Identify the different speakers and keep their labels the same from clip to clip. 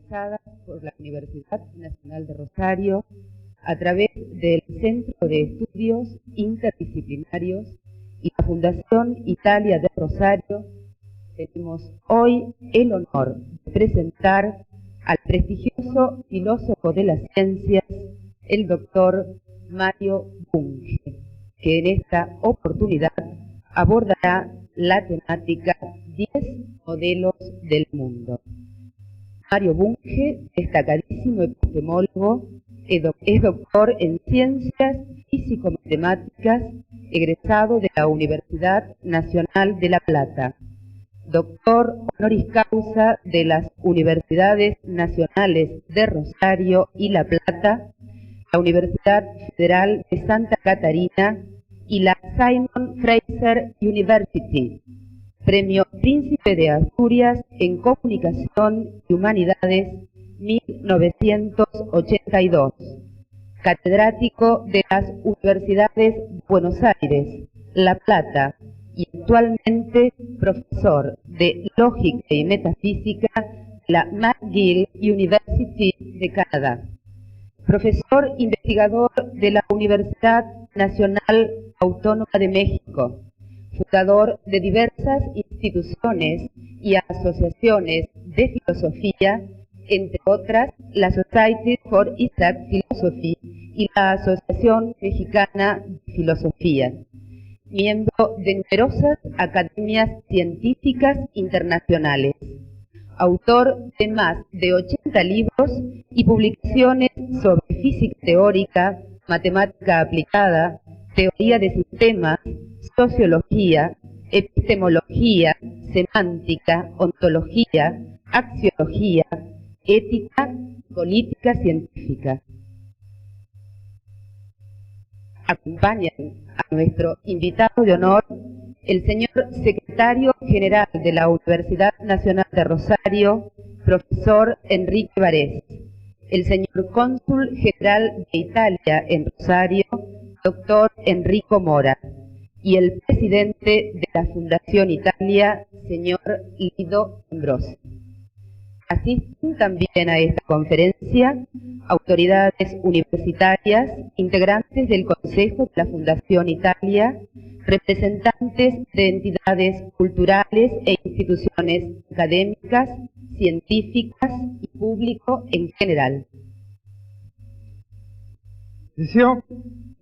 Speaker 1: realizadas por la Universidad Nacional de Rosario a través del Centro de Estudios Interdisciplinarios y la Fundación Italia de Rosario, tenemos hoy el honor de presentar al prestigioso filósofo de las ciencias, el doctor Mario Bunge, que en esta oportunidad abordará la temática 10 modelos del mundo. Mario Bunge, destacadísimo epistemólogo, es doctor en Ciencias Físico-Matemáticas, egresado de la Universidad Nacional de La Plata, doctor honoris causa de las Universidades Nacionales de Rosario y La Plata, la Universidad Federal de Santa Catarina y la Simon Fraser University, Premio Príncipe de Asturias en Comunicación y Humanidades 1982, catedrático de las Universidades de Buenos Aires, La Plata y actualmente profesor de Lógica y Metafísica de la McGill University de Canadá. Profesor investigador de la Universidad Nacional Autónoma de México, fundador de diversas instituciones y asociaciones de filosofía, entre otras la Society for Isaac Philosophy y la Asociación Mexicana de Filosofía, miembro de numerosas academias científicas internacionales, autor de más de 80 libros y publicaciones sobre física teórica, matemática aplicada, teoría de sistemas, sociología, epistemología, semántica, ontología, axiología, ética, política científica. Acompañan a nuestro invitado de honor el señor secretario general de la Universidad Nacional de Rosario, profesor Enrique Varés, el señor cónsul general de Italia en Rosario, doctor Enrico Mora, y el presidente de la Fundación Italia, señor Lido Ambrosi. Asisten también a esta conferencia autoridades universitarias, integrantes del Consejo de la Fundación Italia, representantes de entidades culturales e instituciones académicas, científicas y público en general.
Speaker 2: Deseo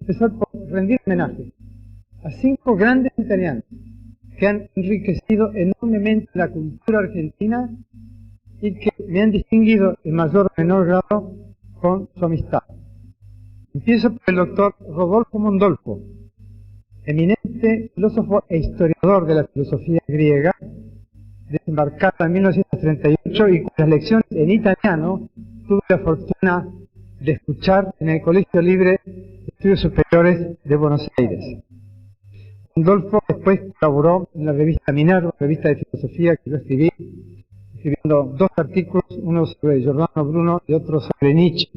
Speaker 2: empezar por rendir homenaje a 5 grandes italianos que han enriquecido enormemente la cultura argentina y que me han distinguido en mayor o menor grado con su amistad. Empiezo por el doctor Rodolfo Mondolfo, eminente filósofo e historiador de la filosofía griega, desembarcado en 1938 y cuyas lecciones en italiano tuve la fortuna de escuchar en el Colegio Libre de Estudios Superiores de Buenos Aires. Mondolfo después colaboró en la revista Minerva, revista de filosofía que yo escribí, escribiendo 2 artículos, uno sobre Giordano Bruno y otro sobre Nietzsche.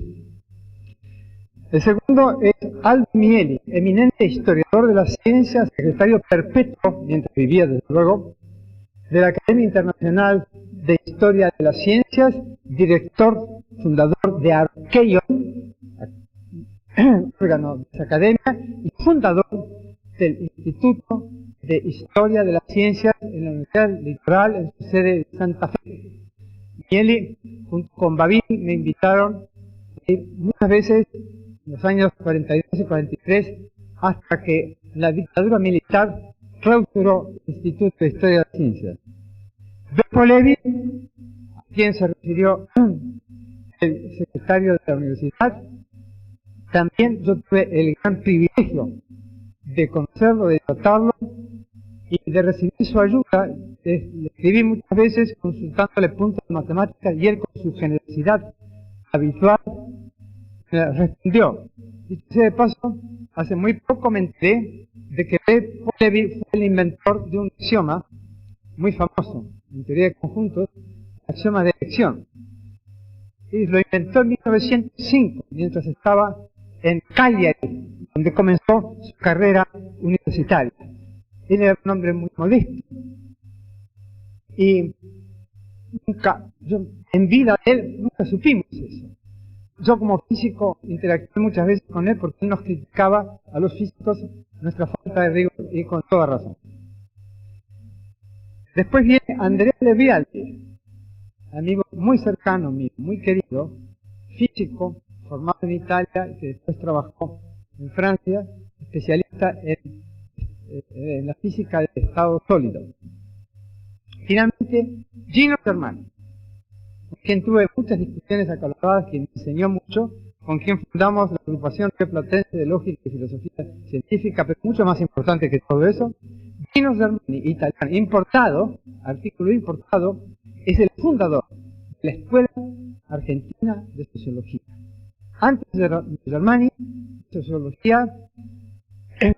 Speaker 2: El segundo es Aldo Mieli, eminente historiador de la ciencia, secretario perpetuo, mientras vivía desde luego, de la Academia Internacional de Historia de las Ciencias, director, fundador de Archeion, órgano de esa academia, y fundador del Instituto de Historia de las Ciencias en la Universidad Litoral, en su sede de Santa Fe. Mieli, junto con Babín, me invitaron a ir muchas veces en los años 42 y 43, hasta que la dictadura militar clausuró el Instituto de Historia de las Ciencias. Beppo Levi, a quien se refirió el secretario de la universidad, también yo tuve el gran privilegio de conocerlo, de tratarlo y de recibir su ayuda. Le escribí muchas veces consultándole puntos de matemáticas y él, con su generosidad habitual, me respondió. Dicho sea de paso, hace muy poco me enteré de que Beppo Levi fue el inventor de un axioma muy famoso en teoría de conjuntos, el axioma de elección. Y lo inventó en 1905, mientras estaba en Cagliari, donde comenzó su carrera universitaria. Él era un hombre muy modesto. Y Nunca, en vida de él, nunca supimos eso. Yo como físico interactué muchas veces con él porque él nos criticaba a los físicos nuestra falta de rigor, y con toda razón. Después viene Andrea Levialdi, amigo muy cercano mío, muy querido, físico, formado en Italia, que después trabajó en Francia, especialista en la física de estado sólido. Finalmente, Gino Germani, con quien tuve muchas discusiones acaloradas, quien me enseñó mucho, con quien fundamos la agrupación Platense de Lógica y Filosofía Científica, pero mucho más importante que todo eso. Gino Germani, italiano, importado, artículo importado, es el fundador de la Escuela Argentina de Sociología. Antes de Germani, sociología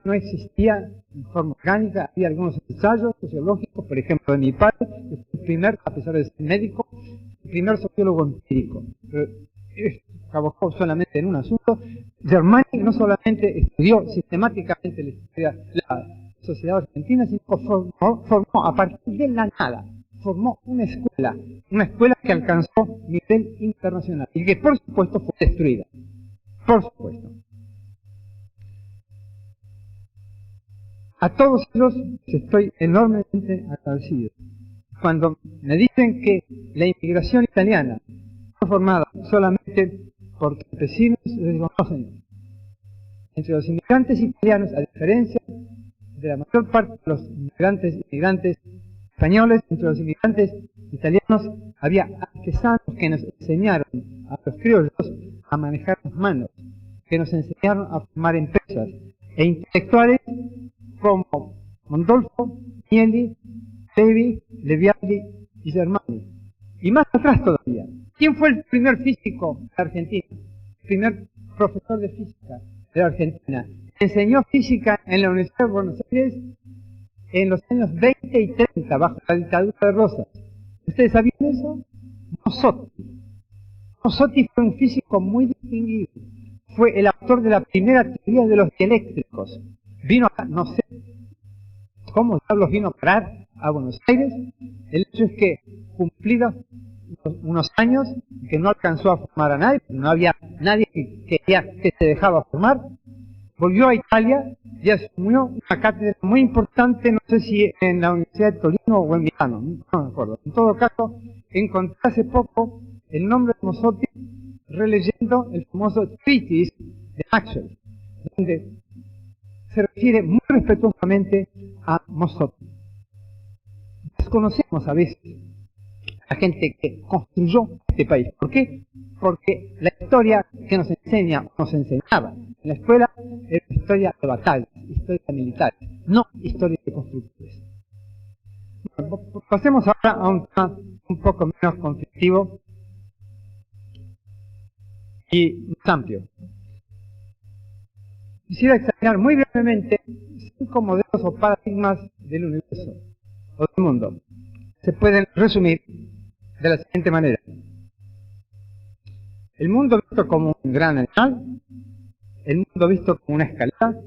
Speaker 2: no existía en forma orgánica, había algunos ensayos sociológicos, por ejemplo, de mi padre, que fue el primer, a pesar de ser médico, el primer sociólogo empírico. Pero trabajó solamente en un asunto. Germani no solamente estudió sistemáticamente la sociedad argentina, sino que formó a partir de la nada, formó una escuela que alcanzó nivel internacional y que por supuesto fue destruida. Por supuesto. A todos ellos estoy enormemente agradecido. Cuando me dicen que la inmigración italiana fue formada solamente por campesinos, les digo, no señor. Entre los inmigrantes italianos, a diferencia de la mayor parte de los inmigrantes españoles, entre los inmigrantes italianos había artesanos que nos enseñaron a los criollos a manejar las manos, que nos enseñaron a formar empresas, e intelectuales como Mondolfo, Mieli, Levi, Levialdi y Germani. Y más atrás todavía, ¿quién fue el primer físico de Argentina? El primer profesor de física de Argentina. Enseñó física en la Universidad de Buenos Aires en los años 20 y 30, bajo la dictadura de Rosas. ¿Ustedes sabían eso? Mossotti. Mossotti fue un físico muy distinguido. Fue el autor de la primera teoría de los dieléctricos. Vino acá, no sé cómo diablos vino a parar a Buenos Aires. El hecho es que, cumplidos unos años, que no alcanzó a formar a nadie, no había nadie que se dejaba formar, volvió a Italia y asumió una cátedra muy importante, no sé si en la Universidad de Torino o en Milano, no me acuerdo. En todo caso, encontré hace poco el nombre de Mossotti releyendo el famoso Treatise de Maxwell, donde se refiere muy respetuosamente a Mossotti. Desconocemos a veces a la gente que construyó este país. ¿Por qué? Porque la historia que nos enseña o nos enseñaba en la escuela era historia de batallas, historia militar, no historia de constructores. Bueno, pasemos ahora a un tema un poco menos conflictivo y más amplio. Quisiera examinar muy brevemente 5 modelos o paradigmas del universo o del mundo. Se pueden resumir de la siguiente manera. El mundo visto como un gran animal, el mundo visto como una escalera,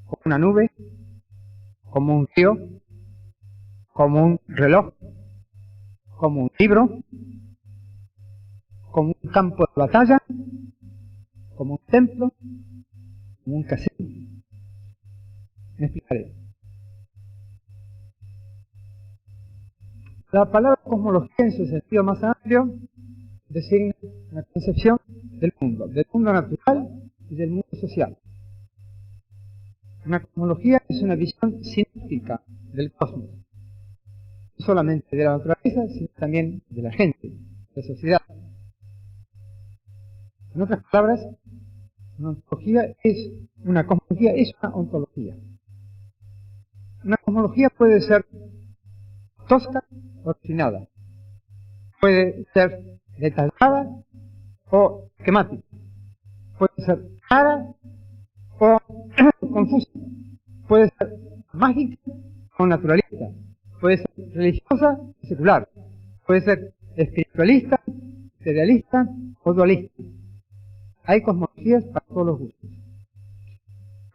Speaker 2: como una nube, como un río, como un reloj, como un libro, como un campo de batalla, como un templo, como un casino. Me explicaré. La palabra cosmología en su sentido más amplio designa una concepción del mundo natural y del mundo social. Una cosmología es una visión sinóptica del cosmos, no solamente de la naturaleza, sino también de la gente, de la sociedad. En otras palabras, una cosmología es una ontología. Una cosmología puede ser tosca o refinada, puede ser detallada o esquemática, puede ser clara o confusa, puede ser mágica o naturalista, puede ser religiosa o secular, puede ser espiritualista, materialista o dualista. Hay cosmologías para todos los gustos.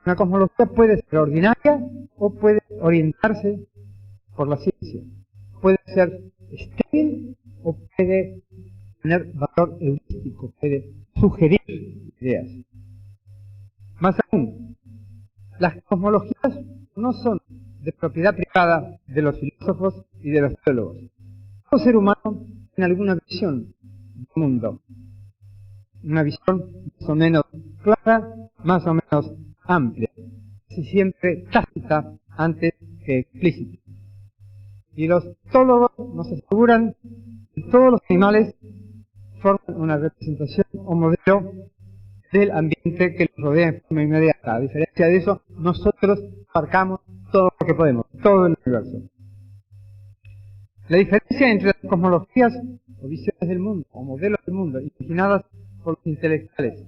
Speaker 2: Una cosmología puede ser ordinaria o puede orientarse por la ciencia. Puede ser estéril o puede tener valor heurístico, puede sugerir ideas. Más aún, las cosmologías no son de propiedad privada de los filósofos y de los teólogos. Todo ser humano tiene alguna visión del mundo, una visión más o menos clara, más o menos amplia, casi siempre tácita antes que explícita. Y los teólogos nos aseguran que todos los animales forman una representación o modelo del ambiente que los rodea en forma inmediata. A diferencia de eso, nosotros abarcamos todo lo que podemos, todo el universo. La diferencia entre las cosmologías o visiones del mundo, o modelos del mundo, imaginadas por los intelectuales,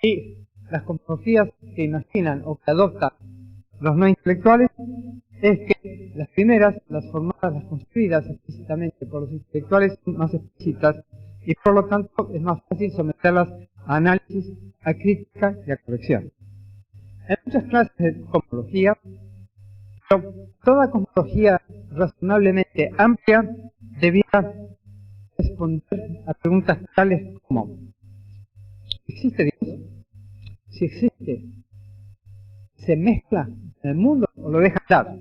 Speaker 2: y las cosmologías que imaginan o que adoptan los no intelectuales, es que las primeras, las formadas, las construidas explícitamente por los intelectuales, son más explícitas y por lo tanto es más fácil someterlas a análisis, a crítica y a corrección. Hay muchas clases de cosmología, pero toda cosmología razonablemente amplia debía responder a preguntas tales como: ¿existe Dios? Si existe, ¿se mezcla en el mundo o lo deja estar?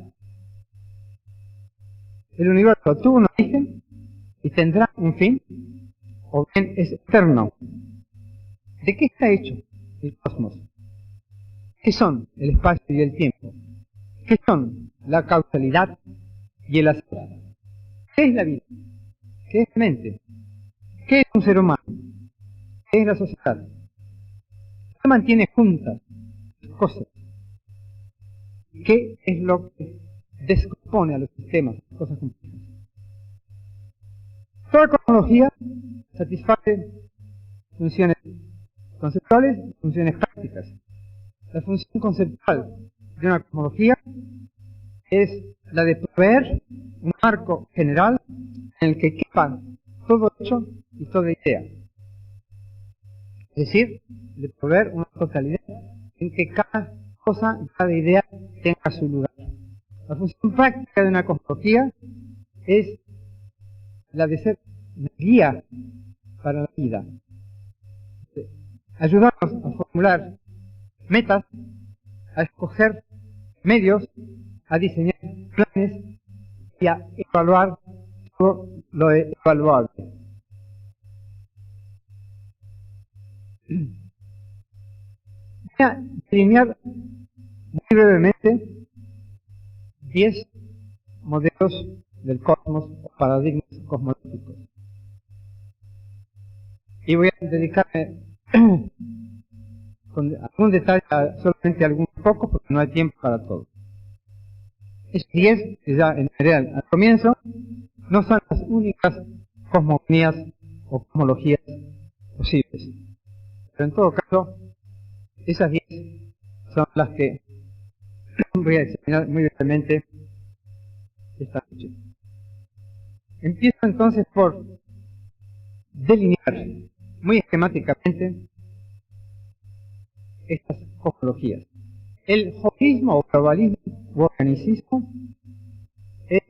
Speaker 2: ¿El universo tuvo un origen y tendrá un fin? ¿O bien es eterno? ¿De qué está hecho el cosmos? ¿Qué son el espacio y el tiempo? ¿Qué son la causalidad y el azar? ¿Qué es la vida? ¿Qué es la mente? ¿Qué es un ser humano? ¿Qué es la sociedad? ¿Qué mantiene juntas las cosas? ¿Qué es lo que descompone a los sistemas, las cosas complejas? Toda cosmología satisface funciones conceptuales y funciones prácticas. La función conceptual de una cosmología es la de proveer un marco general en el que quepan todo hecho y toda idea. Es decir, de proveer una totalidad en que cada cosa y cada idea tenga su lugar. La función práctica de una cosmología es la de ser una guía para la vida. Ayudarnos a formular metas, a escoger medios, a diseñar planes y a evaluar todo lo evaluable. Voy a delinear muy brevemente 10 modelos del cosmos o paradigmas cosmológicos. Y voy a dedicarme con algún detalle solamente a algunos pocos porque no hay tiempo para todo. Estos 10, que ya enumeré al comienzo, no son las únicas cosmogonías o cosmologías posibles. Pero en todo caso, esas 10 son las que voy a examinar muy brevemente esta noche. Empiezo entonces por delinear muy esquemáticamente estas cosmologías. El holismo o globalismo o organicismo es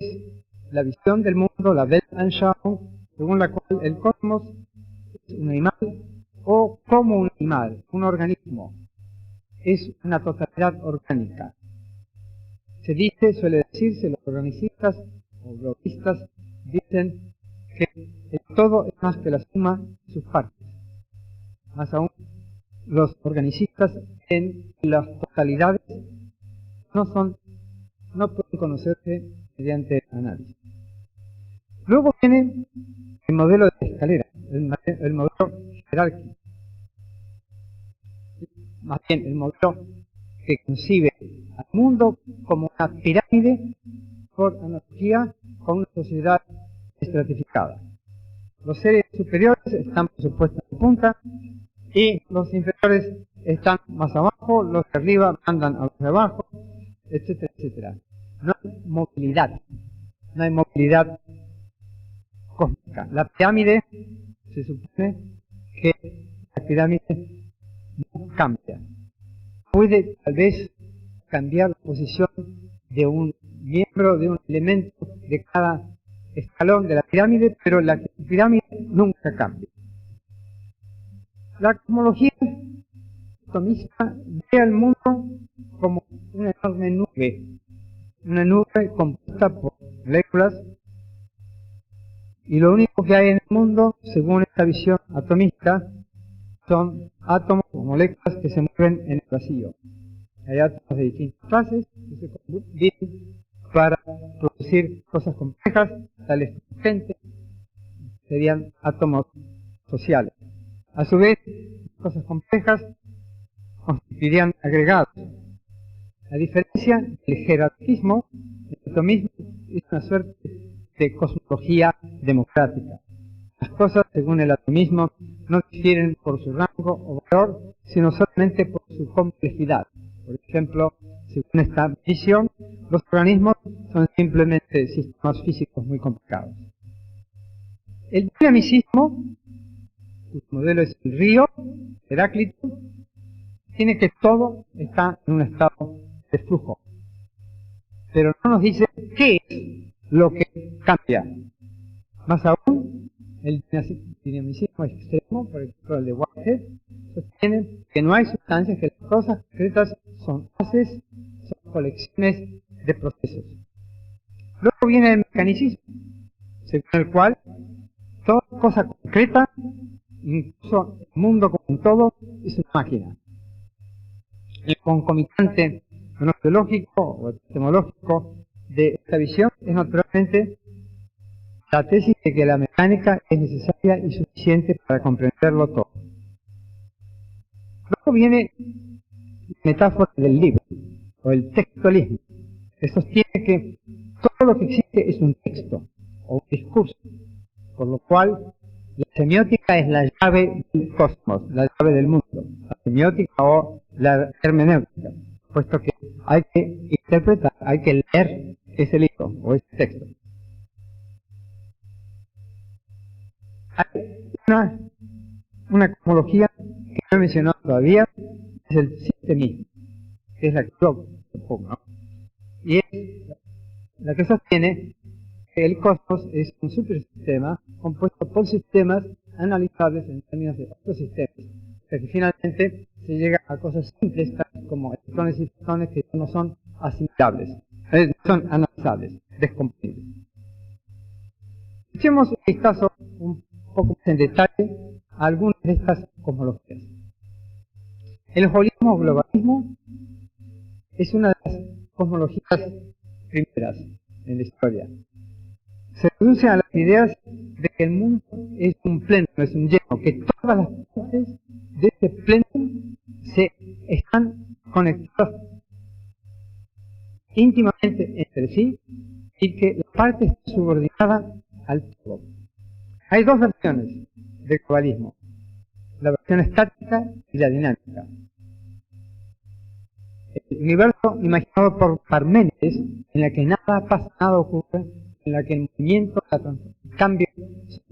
Speaker 2: la visión del mundo, la Weltanschauung, según la cual el cosmos es un animal o como un animal, un organismo, es una totalidad orgánica. Se dice, suele decirse, los organicistas o globalistas dicen que el todo es más que la suma de sus partes. Más aún, los organicistas en las totalidades no pueden conocerse mediante análisis. Luego viene el modelo de escalera, el modelo jerárquico. Más bien, el modelo que concibe al mundo como una pirámide por analogía con una sociedad estratificada. Los seres superiores están por supuesto en punta y los inferiores están más abajo, los de arriba mandan a los de abajo, etcétera, etcétera. No hay movilidad cósmica. La pirámide, se supone que la pirámide no cambia. Puede tal vez cambiar la posición de un miembro, de un elemento de cada escalón de la pirámide, pero la pirámide nunca cambia. La cosmología atomista ve al mundo como una enorme una nube compuesta por moléculas, y lo único que hay en el mundo, según esta visión atomista, son átomos o moléculas que se mueven en el vacío. Hay átomos de distintas clases que se combinan para producir cosas complejas, tales como gente, serían átomos sociales. A su vez, cosas complejas constituirían agregados. La diferencia del jerarquismo, el atomismo, es una suerte de cosmología democrática. Las cosas, según el atomismo, no difieren por su rango o valor, sino solamente por su complejidad. Por ejemplo, según esta visión, los organismos son simplemente sistemas físicos muy complicados. El dinamicismo, cuyo modelo es el río, Heráclito, tiene que todo está en un estado de flujo. Pero no nos dice qué es lo que cambia. Más aún, el dinamicismo extremo, por ejemplo el de Whitehead, sostiene que no hay sustancias, que las cosas concretas son haces, son colecciones de procesos. Luego viene el mecanicismo, según el cual toda cosa concreta, incluso el mundo como un todo, es una máquina. El concomitante gnoseológico o epistemológico de esta visión es naturalmente la tesis de que la mecánica es necesaria y suficiente para comprenderlo todo. Luego viene la metáfora del libro, o el textualismo, que sostiene que todo lo que existe es un texto, o un discurso, por lo cual la semiótica es la llave del cosmos, la llave del mundo, la semiótica o la hermenéutica, puesto que hay que interpretar, hay que leer ese libro o ese texto. Hay una cosmología que no he mencionado todavía, es el sistemismo, que es la que yo propongo, ¿no? Y es la que sostiene que el cosmos es un supersistema compuesto por sistemas analizables en términos de otros sistemas, o sea que finalmente se llega a cosas simples como electrones y fotones que no son asimilables, son analizables, descomponibles. Echemos un vistazo un poco más en detalle a algunas de estas cosmologías. El holismo o globalismo es una de las cosmologías primeras en la historia. Se reduce a las ideas de que el mundo es un pleno, no es un lleno, que todas las partes de este pleno se están conectadas íntimamente entre sí y que la parte está subordinada al todo. Hay dos versiones del globalismo, la versión estática y la dinámica. El universo imaginado por Parménides, en la que nada pasa, nada ocurre, en la que el movimiento, el cambio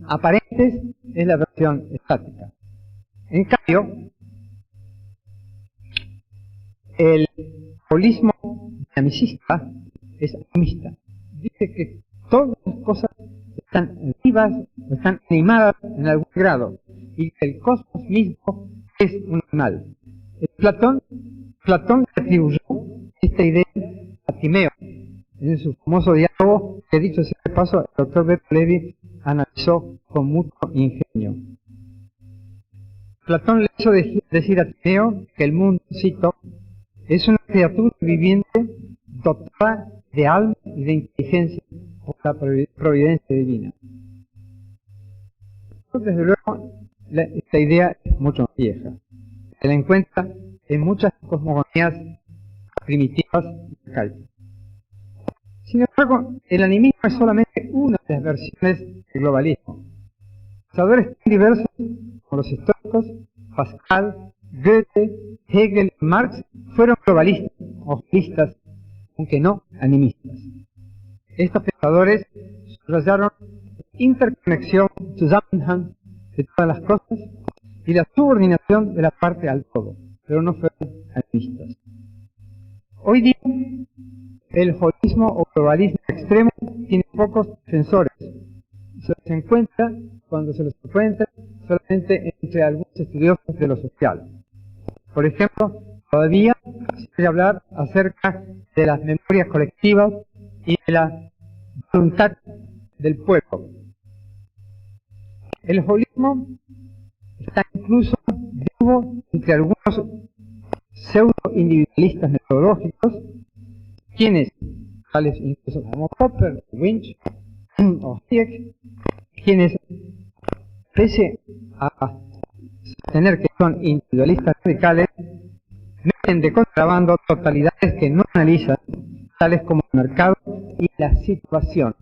Speaker 2: aparentes, es la versión estática. En cambio, el holismo dinamicista es atomista. Dice que todas las cosas están vivas, están animadas en algún grado, y que el cosmos mismo es un animal. Platón atribuyó esta idea a Timeo, en su famoso diálogo que, dicho sea de paso, el doctor Beppe Levi analizó con mucho ingenio. Platón le hizo decir a Timeo que el mundo, cito, es una criatura viviente dotada de alma y de inteligencia por la providencia divina. Desde luego, esta idea es mucho más vieja. Se la encuentra en muchas cosmogonías primitivas y arcaicas. Sin embargo, el animismo es solamente una de las versiones del globalismo. Pensadores tan diversos como los estoicos, Pascal, Goethe, Hegel y Marx fueron globalistas o holistas, aunque no animistas. Estos pensadores subrayaron la interconexión, Zusammenhang de todas las cosas y la subordinación de la parte al todo, pero no fueron animistas. Hoy día, el holismo o globalismo extremo tiene pocos defensores. Se encuentra, cuando se los encuentra, solamente entre algunos estudiosos de lo social. Por ejemplo, todavía se puede hablar acerca de las memorias colectivas y de la voluntad del pueblo. El holismo está incluso vivo entre algunos pseudo-individualistas metodológicos, quienes, tales incluso como Popper, Winch o Hayek, quienes, pese a sostener que son individualistas radicales, meten de contrabando totalidades que no analizan, tales como el mercado y la situación,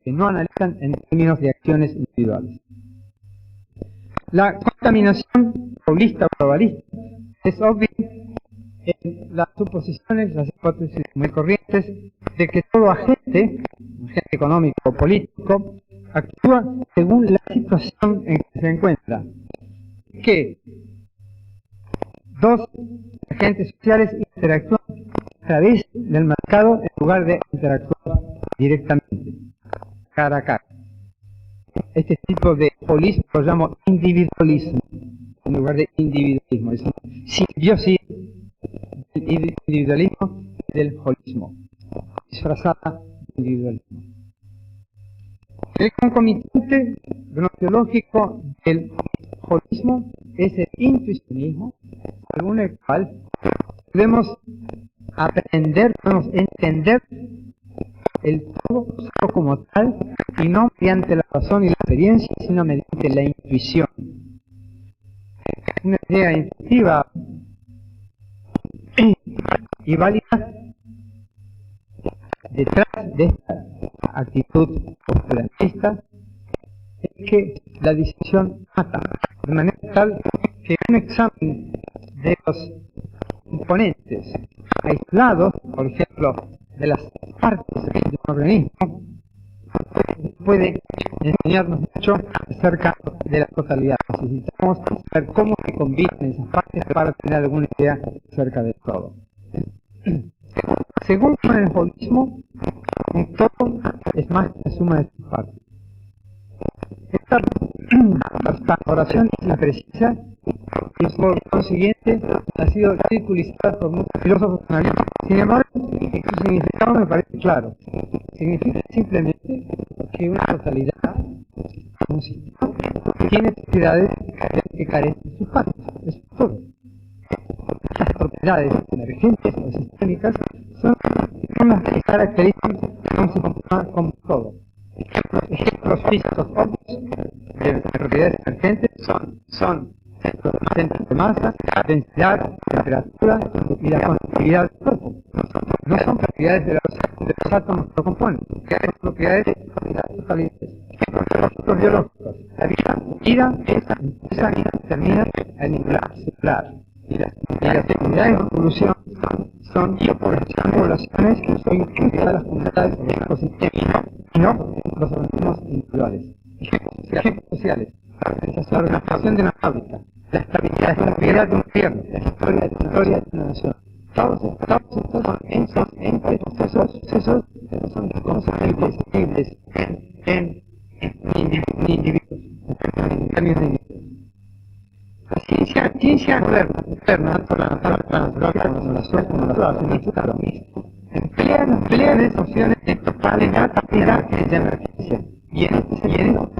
Speaker 2: que no analizan en términos de acciones individuales. La contaminación holista o globalista es obvia en las suposiciones, las hipótesis muy corrientes de que todo agente económico o político, actúa según la situación en que se encuentra. Que dos agentes sociales interactúan a través del mercado en lugar de interactuar directamente, cara a cara. Este tipo de holismo lo llamo individualismo, en lugar de individualismo. Es simbiosis del individualismo y del holismo, disfrazada de individualismo. El concomitante gnoseológico del holismo es el intuicionismo, según el cual podemos aprender, podemos entender el todo solo como tal, y no mediante la razón y la experiencia, sino mediante la intuición. Una idea intuitiva y válida detrás de esta actitud obscurantista es que la disección mata, de manera tal que un examen de los componentes aislados, por ejemplo, de las partes de un organismo, puede enseñarnos mucho acerca de la totalidad. Necesitamos saber cómo se combinan esas partes para tener alguna idea acerca de todo. Según el holismo, un todo es más que la suma de sus partes. Esta oración es imprecisa y por consiguiente ha sido ridiculizada por muchos filósofos analistas. Sin embargo, su significado me parece claro. Significa simplemente que una totalidad, un sistema, tiene propiedades que carecen de sus partes. Eso es todo. Las propiedades emergentes o sistémicas son las que caracterizan a un sistema como todo. Ejemplos físicos obvios de propiedades emergentes son el centro de masa, densidad, temperatura y la conductividad del cuerpo. No son propiedades de los átomos que lo componen, son propiedades totales. Ejemplos biológicos. La vida empieza y termina en el celular. Y las actividades de evolución son poblaciones que son incluidas las comunidades de los ecosistemas y no los organismos individuales. Ejemplos sociales. La organización de una fábrica, la estabilidad de un gobierno, la historia de una nación. Todos estos son entre sucesos que son concebibles en individuos, en términos de individuos. La ciencia moderna, tanto la natural como la relacionista, lo mismo. Emplea esas opciones de totalidad de emergencia. Y en ese sentido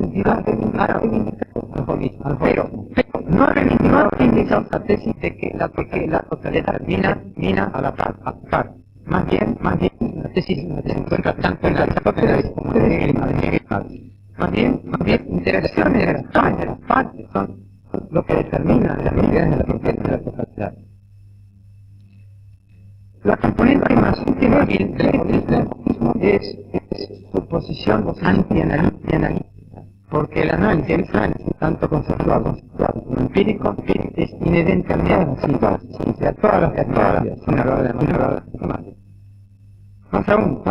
Speaker 2: ha reivindicado pero no ha reivindicado la tesis de que la totalidad termina a la par. Más bien, la tesis se encuentra tanto en la Aristóteles como en Hegel. Más bien, interacciones de las partes son lo que determina las propiedades de la totalidad. La componente más útil del holismo es su posición antianalítica, porque el análisis, tanto conceptual como empírico, es inherente al medio, a todas las categorías, sin hablar de matemáticas. Más aún,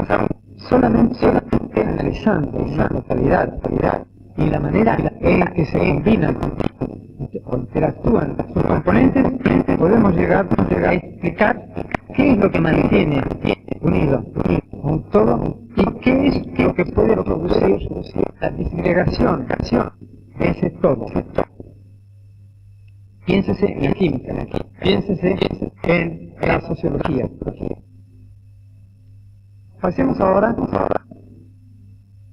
Speaker 2: solamente analizando la totalidad y la manera en que se combinan o interactúan sus componentes, podemos llegar a explicar qué es lo que mantiene unido a un todo, y qué es lo que puede producir la disgregación de ese todo. Piénsese en la química, piénsese en la sociología. Pasemos ahora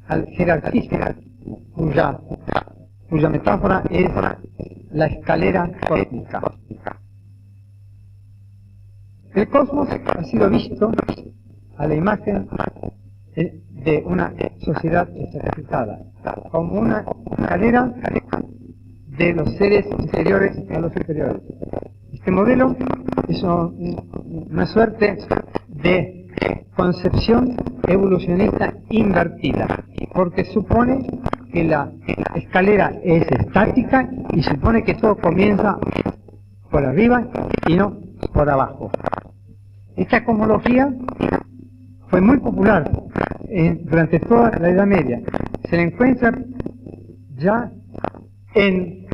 Speaker 2: al jerarquismo, cuya metáfora es la escalera cósmica. El cosmos ha sido visto a la imagen de una sociedad estratificada, como una escalera de los seres inferiores a los superiores. Este modelo es una suerte de concepción evolucionista invertida, porque supone que la escalera es estática y supone que todo comienza por arriba y no por abajo. Esta cosmología fue muy popular durante toda la Edad Media. Se la encuentra ya en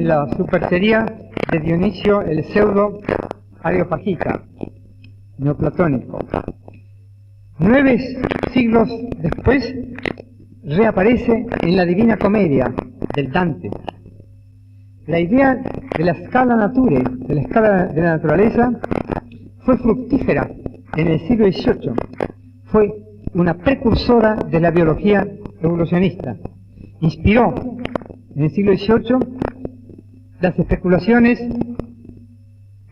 Speaker 2: la superchería de Dionisio el pseudo areopagita, neoplatónico. 9 siglos después reaparece en la Divina Comedia del Dante. La idea de la escala nature, de la escala de la naturaleza, fue fructífera en el siglo XVIII. Fue una precursora de la biología evolucionista. Inspiró en el siglo XVIII las especulaciones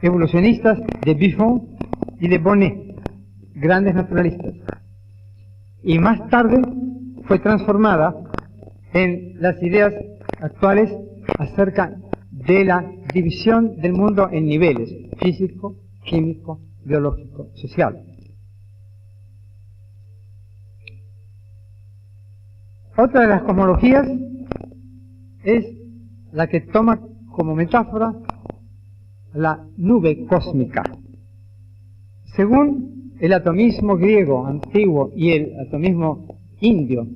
Speaker 2: evolucionistas de Buffon y de Bonnet, grandes naturalistas. Y más tarde fue transformada en las ideas actuales acerca de la división del mundo en niveles: físico, químico, biológico, social. Otra de las cosmologías es la que toma como metáfora la nube cósmica. Según el atomismo griego antiguo y el atomismo indio,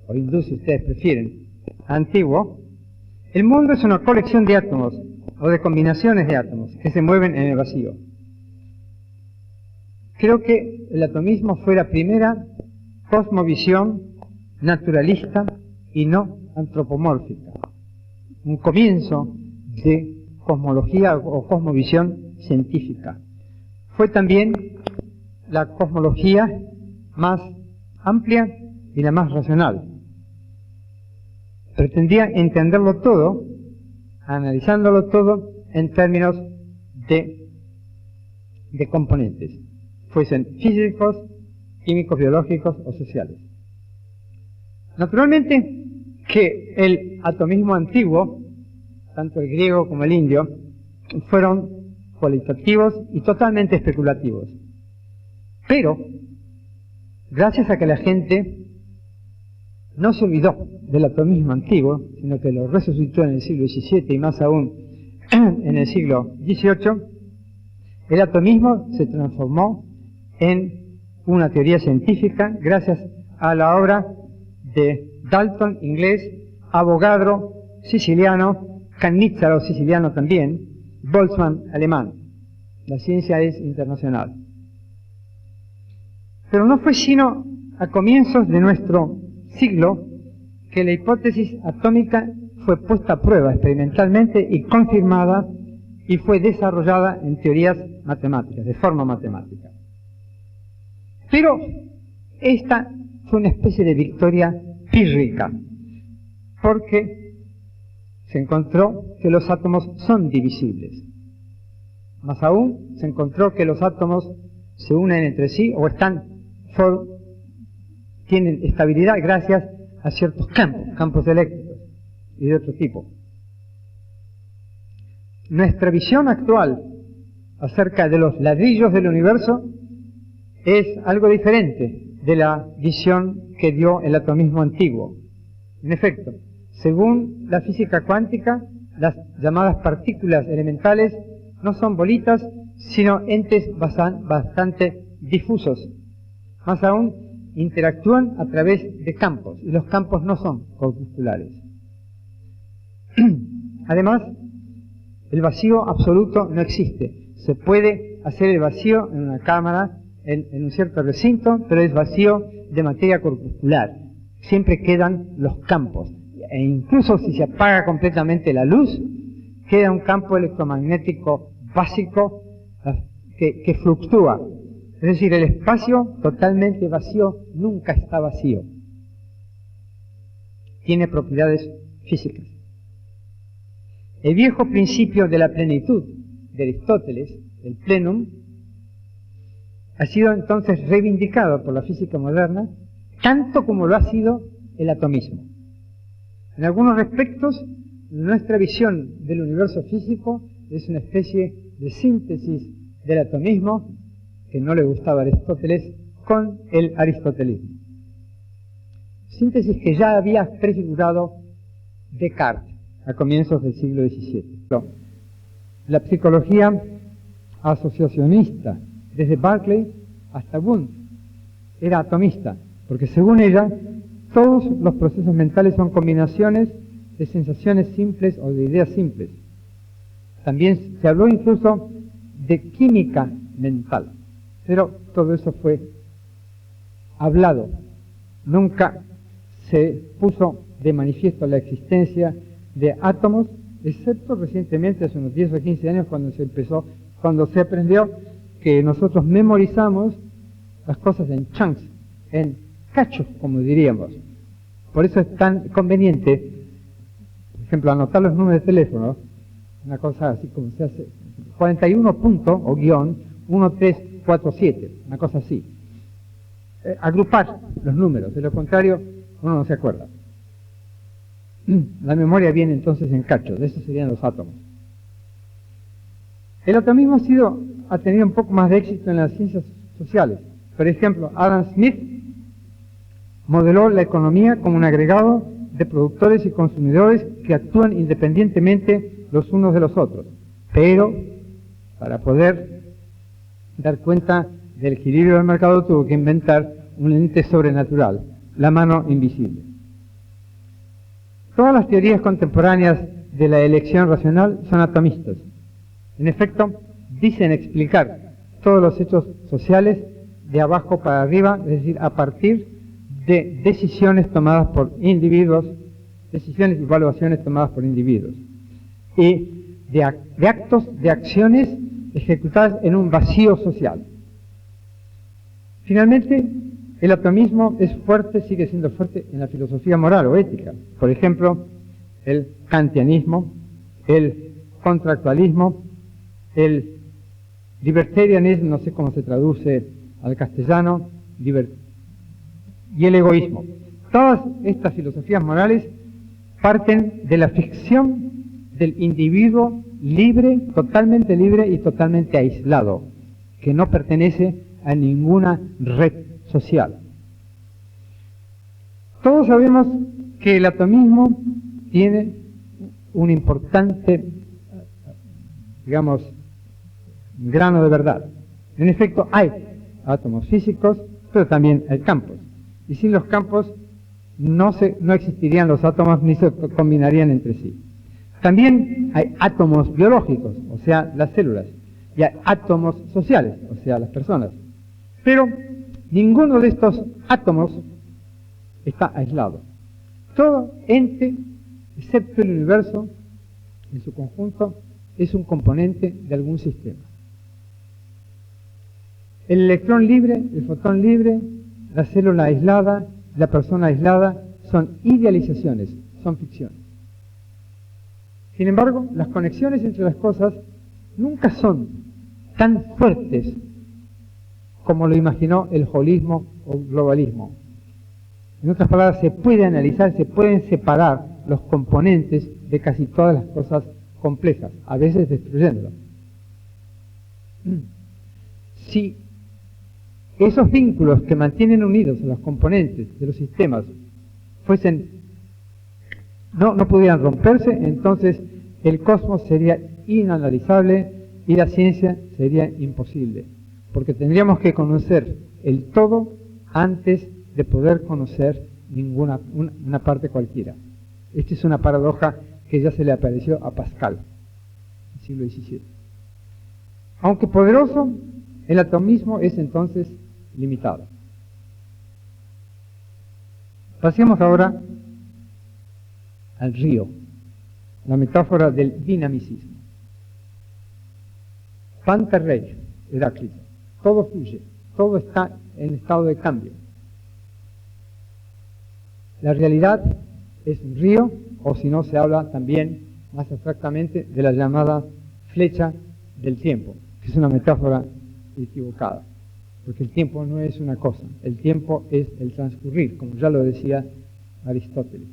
Speaker 2: o hindú si ustedes prefieren, antiguo, el mundo es una colección de átomos o de combinaciones de átomos que se mueven en el vacío. Creo que el atomismo fue la primera cosmovisión naturalista y no antropomórfica, un comienzo de cosmología o cosmovisión científica. Fue también la cosmología más amplia y la más racional. Pretendía entenderlo todo, analizándolo todo en términos de componentes, fuesen físicos, químicos, biológicos o sociales. Naturalmente que el atomismo antiguo, tanto el griego como el indio, fueron cualitativos y totalmente especulativos. Pero, gracias a que la gente no se olvidó del atomismo antiguo, sino que lo resucitó en el siglo XVII y más aún en el siglo XVIII, el atomismo se transformó en una teoría científica gracias a la obra de Dalton, inglés, Avogadro, siciliano, Cannizzaro, siciliano también, Boltzmann, alemán. La ciencia es internacional. Pero no fue sino a comienzos de nuestro siglo que la hipótesis atómica fue puesta a prueba experimentalmente y confirmada y fue desarrollada en teorías matemáticas, de forma matemática. Pero esta fue una especie de victoria pírrica, porque se encontró que los átomos son divisibles. Más aún, se encontró que los átomos se unen entre sí o tienen estabilidad gracias a ciertos campos eléctricos y de otro tipo. Nuestra visión actual acerca de los ladrillos del universo es algo diferente de la visión que dio el atomismo antiguo. En efecto, según la física cuántica, las llamadas partículas elementales no son bolitas, sino entes bastante difusos. Más aún, interactúan a través de campos, y los campos no son corpusculares. Además, el vacío absoluto no existe. Se puede hacer el vacío en una cámara, en un cierto recinto, pero es vacío de materia corpuscular. Siempre quedan los campos. E incluso si se apaga completamente la luz, queda un campo electromagnético básico que fluctúa. Es decir, el espacio totalmente vacío nunca está vacío. Tiene propiedades físicas. El viejo principio de la plenitud de Aristóteles, el plenum, ha sido entonces reivindicado por la física moderna, tanto como lo ha sido el atomismo. En algunos aspectos, nuestra visión del universo físico es una especie de síntesis del atomismo, que no le gustaba a Aristóteles, con el aristotelismo. Síntesis que ya había prefigurado Descartes a comienzos del siglo XVII. La psicología asociacionista, desde Berkeley hasta Wundt, era atomista, porque según ella, todos los procesos mentales son combinaciones de sensaciones simples o de ideas simples. También se habló incluso de química mental, pero todo eso fue hablado. Nunca se puso de manifiesto la existencia de átomos, excepto recientemente, hace unos 10 o 15 años, cuando se aprendió que nosotros memorizamos las cosas en chunks, en cachos, como diríamos. Por eso es tan conveniente, por ejemplo, anotar los números de teléfono, una cosa así como se hace, 41 punto o guión 1347, una cosa así. Agrupar los números, de lo contrario uno no se acuerda. La memoria viene entonces en cachos, de esos serían los átomos. El atomismo ha tenido un poco más de éxito en las ciencias sociales. Por ejemplo, Adam Smith modeló la economía como un agregado de productores y consumidores que actúan independientemente los unos de los otros. Pero, para poder dar cuenta del equilibrio del mercado, tuvo que inventar un ente sobrenatural, la mano invisible. Todas las teorías contemporáneas de la elección racional son atomistas. En efecto, dicen explicar todos los hechos sociales de abajo para arriba, es decir, a partir de decisiones tomadas por individuos, decisiones y evaluaciones tomadas por individuos, y de actos, de acciones ejecutadas en un vacío social. Finalmente, el atomismo es fuerte, sigue siendo fuerte en la filosofía moral o ética. Por ejemplo, el kantianismo, el contractualismo, el libertarianismo, no sé cómo se traduce al castellano, y el egoísmo. Todas estas filosofías morales parten de la ficción del individuo libre, totalmente libre y totalmente aislado, que no pertenece a ninguna red social. Todos sabemos que el atomismo tiene un importante, digamos, grano de verdad. En efecto, hay átomos físicos, pero también hay campos. Y sin los campos no existirían los átomos ni se combinarían entre sí. También hay átomos biológicos, o sea, las células, y hay átomos sociales, o sea, las personas. Pero ninguno de estos átomos está aislado. Todo ente, excepto el universo, en su conjunto, es un componente de algún sistema. El electrón libre, el fotón libre, la célula aislada, la persona aislada, son idealizaciones, son ficciones. Sin embargo, las conexiones entre las cosas nunca son tan fuertes como lo imaginó el holismo o globalismo. En otras palabras, se puede analizar, se pueden separar los componentes de casi todas las cosas complejas, a veces destruyéndolas. Si esos vínculos que mantienen unidos a los componentes de los sistemas no pudieran romperse, entonces el cosmos sería inanalizable y la ciencia sería imposible, porque tendríamos que conocer el todo antes de poder conocer una parte cualquiera. Esta es una paradoja que ya se le apareció a Pascal, en el siglo XVII. Aunque poderoso, el atomismo es entonces limitado. Pasemos ahora al río, la metáfora del dinamicismo. Panta rei, Heráclito, todo fluye, todo está en estado de cambio. La realidad es un río, o si no se habla también más abstractamente de la llamada flecha del tiempo, que es una metáfora equivocada, porque el tiempo no es una cosa, el tiempo es el transcurrir, como ya lo decía Aristóteles.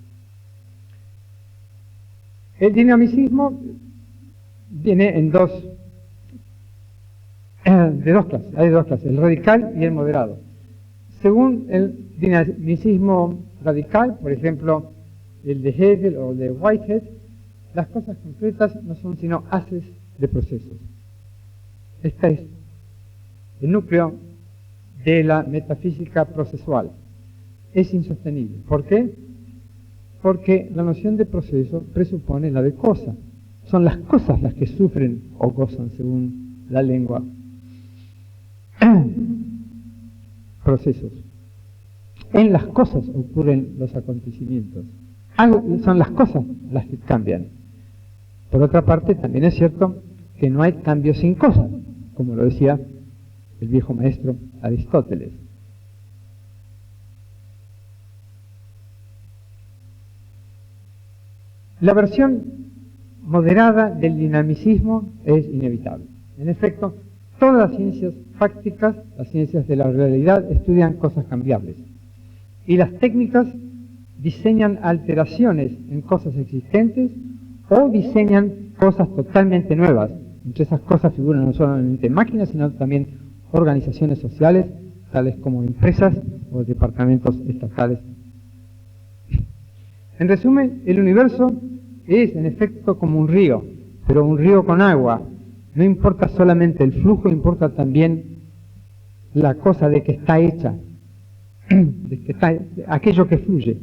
Speaker 2: El dinamicismo viene en dos clases, hay dos clases, el radical y el moderado. Según el dinamicismo radical, por ejemplo, el de Hegel o de Whitehead, las cosas concretas no son sino haces de procesos. Este es el núcleo de la metafísica procesual. Es insostenible. ¿Por qué? Porque la noción de proceso presupone la de cosa. Son las cosas las que sufren o gozan, según la lengua. Procesos. En las cosas ocurren los acontecimientos. Son las cosas las que cambian. Por otra parte, también es cierto que no hay cambio sin cosas, como lo decía el viejo maestro Aristóteles. La versión moderada del dinamicismo es inevitable. En efecto, todas las ciencias fácticas, las ciencias de la realidad, estudian cosas cambiables. Y las técnicas diseñan alteraciones en cosas existentes o diseñan cosas totalmente nuevas. Entre esas cosas figuran no solamente máquinas, sino también organizaciones sociales, tales como empresas o departamentos estatales. En resumen, el universo es en efecto como un río, pero un río con agua. No importa solamente el flujo, importa también la cosa de que está hecha, aquello que fluye.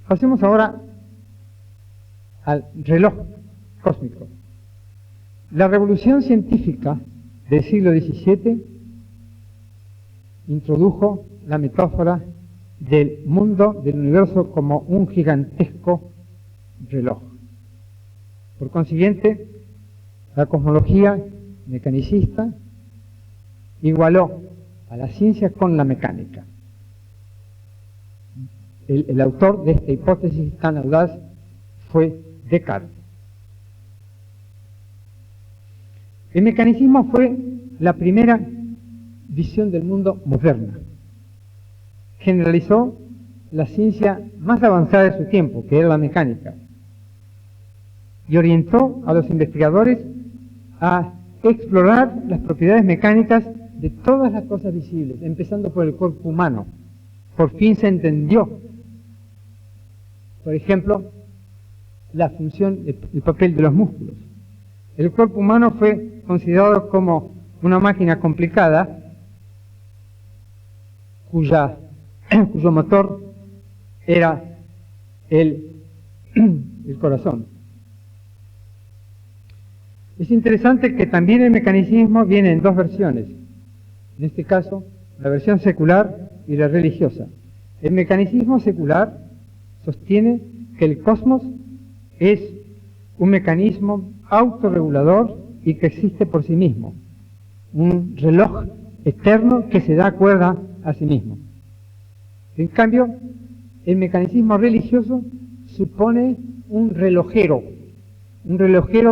Speaker 2: Pasemos ahora al reloj cósmico. La revolución científica del siglo XVII introdujo la metáfora del mundo, del universo, como un gigantesco reloj. Por consiguiente, la cosmología mecanicista igualó a la ciencia con la mecánica. El autor de esta hipótesis tan audaz fue Descartes. El mecanicismo fue la primera visión del mundo moderna. Generalizó la ciencia más avanzada de su tiempo, que era la mecánica, y orientó a los investigadores a explorar las propiedades mecánicas de todas las cosas visibles, empezando por el cuerpo humano. Por fin se entendió, por ejemplo, la función, el papel de los músculos. El cuerpo humano fue considerado como una máquina complicada cuyo motor era el corazón. Es interesante que también el mecanicismo viene en dos versiones. En este caso, la versión secular y la religiosa. El mecanicismo secular sostiene que el cosmos es un mecanismo autorregulador y que existe por sí mismo. Un reloj eterno que se da cuerda a sí mismo. En cambio, el mecanicismo religioso supone un relojero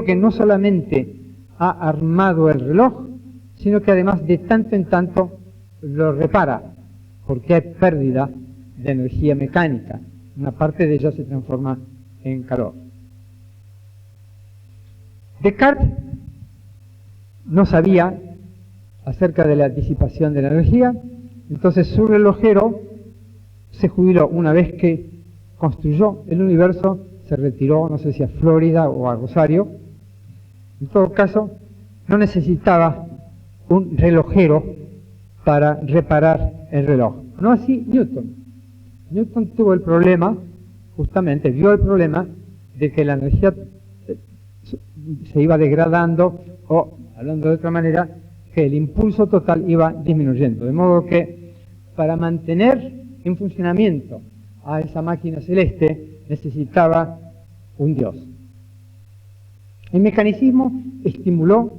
Speaker 2: que no solamente ha armado el reloj, sino que además de tanto en tanto lo repara, porque hay pérdida de energía mecánica. Una parte de ella se transforma en calor. Descartes no sabía acerca de la disipación de la energía, entonces su relojero se jubiló. Una vez que construyó el universo, se retiró, no sé si a Florida o a Rosario. En todo caso, no necesitaba un relojero para reparar el reloj. No así Newton. Newton tuvo el problema, justamente vio el problema de que la energía se iba degradando, o, hablando de otra manera, que el impulso total iba disminuyendo. De modo que para mantener en funcionamiento a esa máquina celeste necesitaba un Dios. El mecanicismo estimuló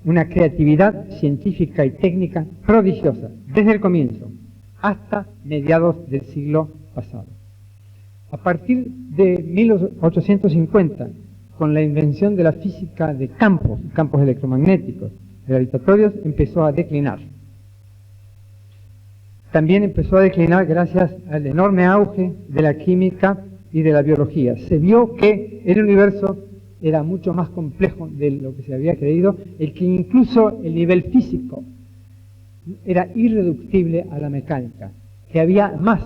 Speaker 2: una creatividad científica y técnica prodigiosa desde el comienzo hasta mediados del siglo pasado. A partir de 1850, con la invención de la física de campos electromagnéticos gravitatorios, empezó a declinar. También empezó a declinar gracias al enorme auge de la química y de la biología. Se vio que el universo era mucho más complejo de lo que se había creído, el que incluso el nivel físico era irreductible a la mecánica, que había más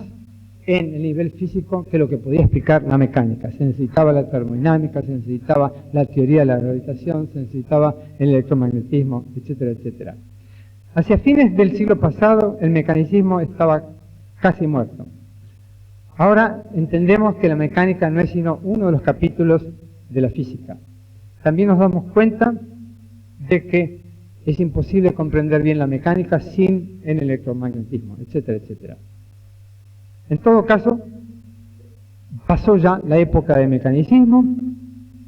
Speaker 2: en el nivel físico que lo que podía explicar la mecánica. Se necesitaba la termodinámica, se necesitaba la teoría de la gravitación, se necesitaba el electromagnetismo, etcétera, etcétera. Hacia fines del siglo pasado, el mecanicismo estaba casi muerto. Ahora entendemos que la mecánica no es sino uno de los capítulos de la física. También nos damos cuenta de que es imposible comprender bien la mecánica sin el electromagnetismo, etcétera, etcétera. En todo caso, pasó ya la época del mecanicismo,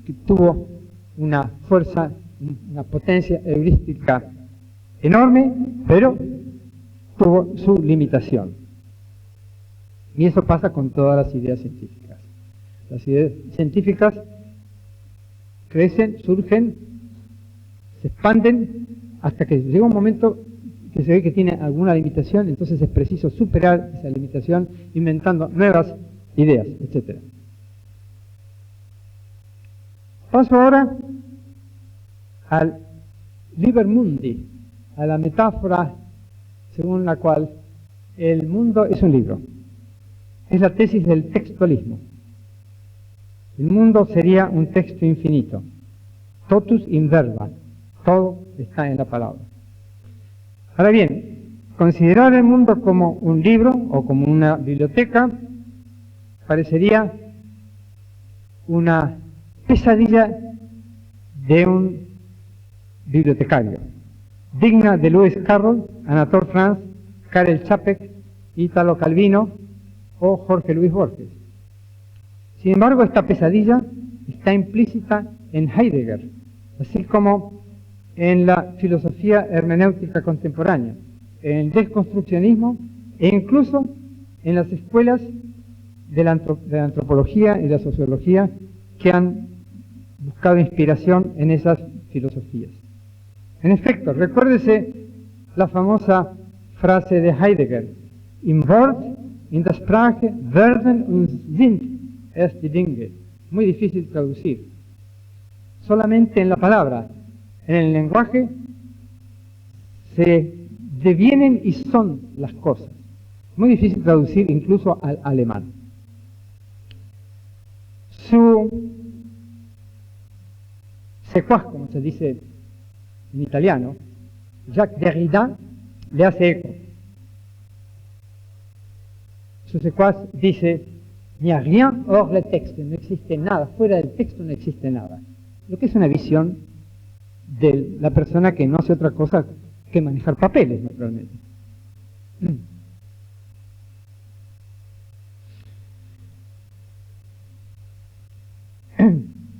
Speaker 2: que tuvo una fuerza, una potencia heurística enorme, pero tuvo su limitación. Y eso pasa con todas las ideas científicas. Las ideas científicas crecen, surgen, se expanden, hasta que llega un momento que se ve que tiene alguna limitación, entonces es preciso superar esa limitación inventando nuevas ideas, etc. Paso ahora al Liber Mundi, a la metáfora según la cual el mundo es un libro. Es la tesis del textualismo. El mundo sería un texto infinito. Totus in verba. Todo está en la palabra. Ahora bien, considerar el mundo como un libro o como una biblioteca parecería una pesadilla de un bibliotecario, digna de Lewis Carroll, Anatole France, Karel Čapek, Italo Calvino o Jorge Luis Borges. Sin embargo, esta pesadilla está implícita en Heidegger, así como en la filosofía hermenéutica contemporánea, en el desconstruccionismo e incluso en las escuelas de la antropología y la sociología que han buscado inspiración en esas filosofías. En efecto, recuérdese la famosa frase de Heidegger: Im Wort, in der Sprache werden und sind erst die Dinge. Muy difícil traducir. Solamente en la palabra, en el lenguaje, se devienen y son las cosas. Muy difícil traducir incluso al alemán. Su secuaz, como se dice en italiano, Jacques Derrida, le hace eco. Su secuaz dice: "Il n'y a rien hors le texte", no existe nada, fuera del texto no existe nada. Lo que es una visión de la persona que no hace otra cosa que manejar papeles, naturalmente.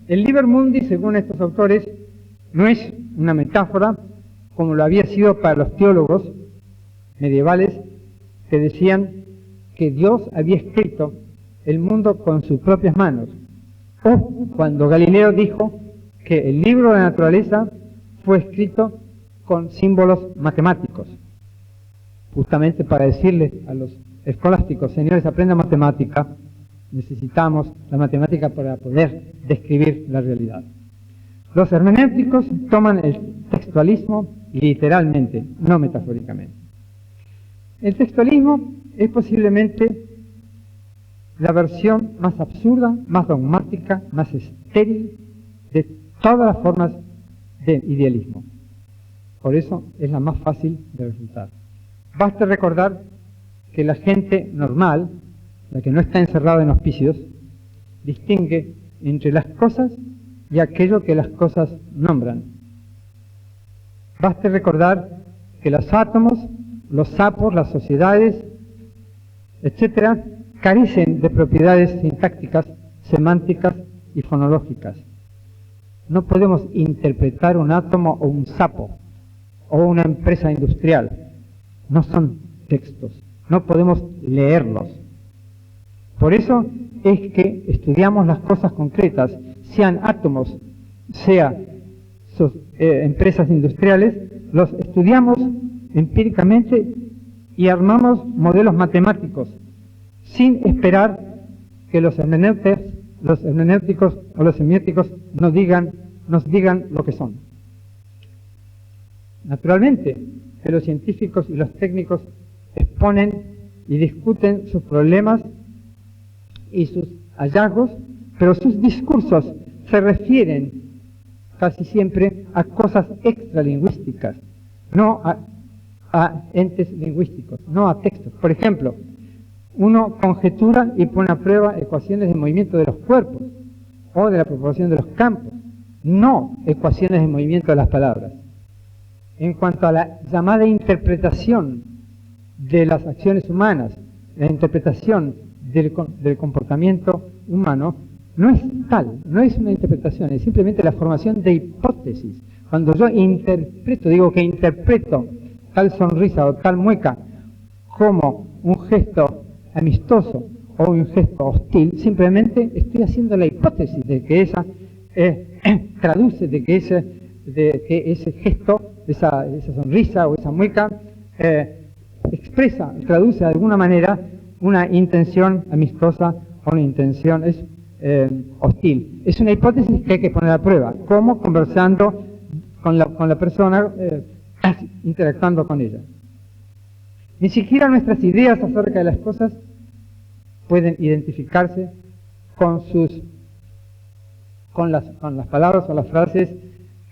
Speaker 2: El Liber Mundi, según estos autores, no es una metáfora como lo había sido para los teólogos medievales que decían que Dios había escrito el mundo con sus propias manos, o cuando Galileo dijo que el libro de la naturaleza fue escrito con símbolos matemáticos, justamente para decirles a los escolásticos: señores, aprendan matemática, necesitamos la matemática para poder describir la realidad. Los hermenéuticos toman el textualismo literalmente, no metafóricamente. El textualismo es posiblemente la versión más absurda, más dogmática, más estéril de todas las formas de idealismo. Por eso es la más fácil de refutar. Basta recordar que la gente normal, la que no está encerrada en hospicios, distingue entre las cosas y aquello que las cosas nombran. Baste recordar que los átomos, los sapos, las sociedades, etc., carecen de propiedades sintácticas, semánticas y fonológicas. No podemos interpretar un átomo o un sapo o una empresa industrial. No son textos, no podemos leerlos. Por eso es que estudiamos las cosas concretas, sean átomos, sean empresas industriales, los estudiamos empíricamente y armamos modelos matemáticos, sin esperar que los hermenéuticos o los semióticos nos digan lo que son. Naturalmente, que los científicos y los técnicos exponen y discuten sus problemas y sus hallazgos, pero sus discursos se refieren casi siempre a cosas extralingüísticas, no a entes lingüísticos, no a textos. Por ejemplo, uno conjetura y pone a prueba ecuaciones de movimiento de los cuerpos o de la proporción de los campos, no ecuaciones de movimiento de las palabras. En cuanto a la llamada interpretación de las acciones humanas, la interpretación del comportamiento humano, no es tal, no es una interpretación, es simplemente la formación de hipótesis. Cuando yo interpreto, digo que interpreto tal sonrisa o tal mueca como un gesto amistoso o un gesto hostil, simplemente estoy haciendo la hipótesis de que esa traduce, de que ese gesto, esa sonrisa o esa mueca expresa, traduce de alguna manera una intención amistosa o una intención hostil. Es una hipótesis que hay que poner a prueba. ¿Cómo? Conversando con la persona, interactuando con ella. Ni siquiera nuestras ideas acerca de las cosas pueden identificarse con las palabras o las frases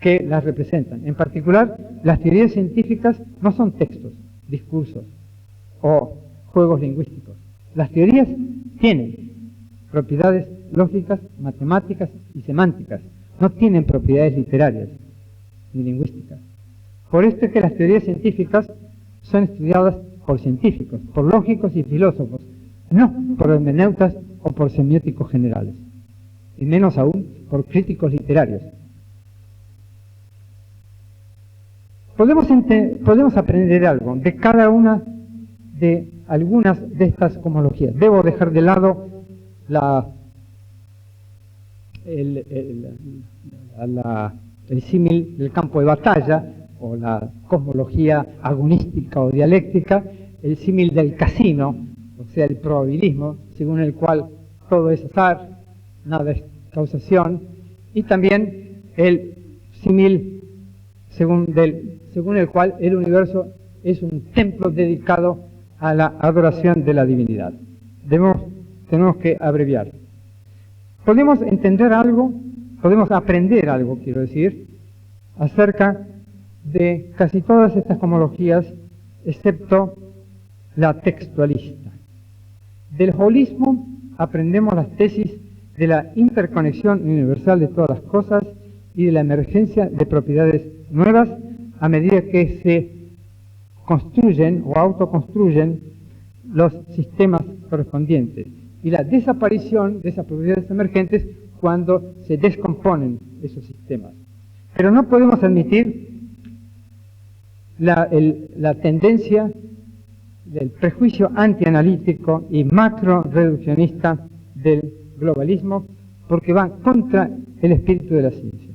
Speaker 2: que las representan. En particular, las teorías científicas no son textos, discursos o juegos lingüísticos. Las teorías tienen propiedades lógicas, matemáticas y semánticas. No tienen propiedades literarias ni lingüísticas. Por esto es que las teorías científicas son estudiadas por científicos, por lógicos y filósofos, no por hermeneutas o por semióticos generales, y menos aún por críticos literarios. Podemos aprender algo de cada una de algunas de estas cosmologías. Debo dejar de lado el símil del campo de batalla, o la cosmología agonística o dialéctica, el símil del casino, o sea, el probabilismo, según el cual todo es azar, nada es causación, y también el símil según el cual el universo es un templo dedicado a la adoración de la divinidad. Tenemos que abreviar. Podemos entender algo, podemos aprender algo, quiero decir, acerca de casi todas estas cosmologías, excepto la textualista. Del holismo aprendemos las tesis de la interconexión universal de todas las cosas y de la emergencia de propiedades nuevas a medida que se construyen o autoconstruyen los sistemas correspondientes, y la desaparición de esas propiedades emergentes cuando se descomponen esos sistemas. Pero no podemos admitir la tendencia del prejuicio antianalítico y macro-reduccionista del globalismo, porque va contra el espíritu de la ciencia.